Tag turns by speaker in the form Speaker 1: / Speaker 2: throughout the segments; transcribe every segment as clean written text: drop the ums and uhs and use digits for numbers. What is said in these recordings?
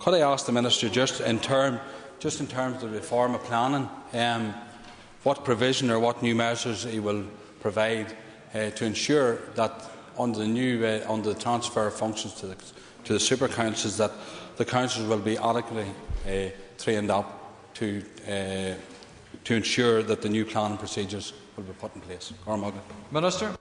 Speaker 1: could I ask the Minister, just in terms of the reform of planning, what provision or what new measures he will provide to ensure that under the transfer of functions to the super councils, that the councils will be adequately trained up to ensure that the new planning procedures will be put in place.
Speaker 2: Minister.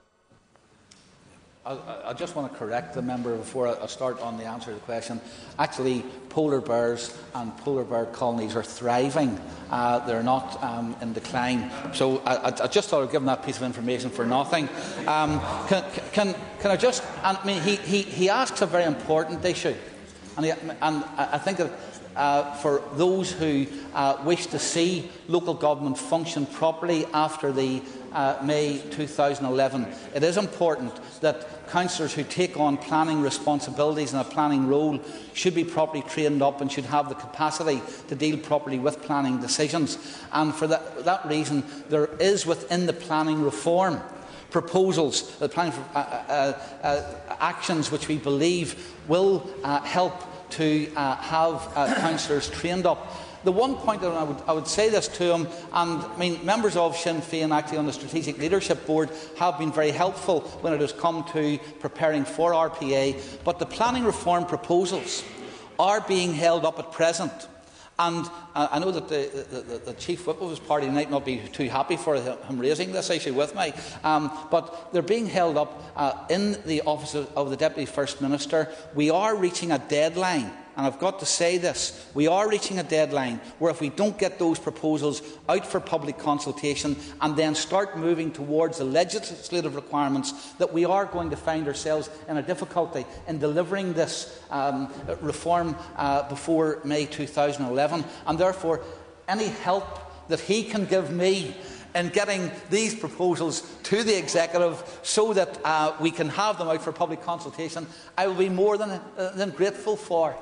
Speaker 3: I just want to correct the member before I start on the answer to the question. Actually, polar bears and polar bear colonies are thriving. They're not in decline. So I just thought I'd give him that piece of information for nothing. Can I just? I mean, he asks a very important issue, and I think that for those who wish to see local government function properly after the May 2011, it is important that councillors who take on planning responsibilities and a planning role should be properly trained up and should have the capacity to deal properly with planning decisions. And for that reason, there is within the planning reform proposals, actions which we believe will help to have councillors trained up. The one point that I would say this to him, and I mean, members of Sinn Féin actually on the Strategic Leadership Board have been very helpful when it has come to preparing for RPA, but the planning reform proposals are being held up at present. And I know that the Chief Whip of his party might not be too happy for him raising this issue with me, but they're being held up in the office of the Deputy First Minister. We are reaching a deadline, and I've got to say this, we are reaching a deadline where if we don't get those proposals out for public consultation and then start moving towards the legislative requirements, that we are going to find ourselves in a difficulty in delivering this reform before May 2011. And therefore, any help that he can give me in getting these proposals to the Executive so that we can have them out for public consultation, I will be more than grateful for.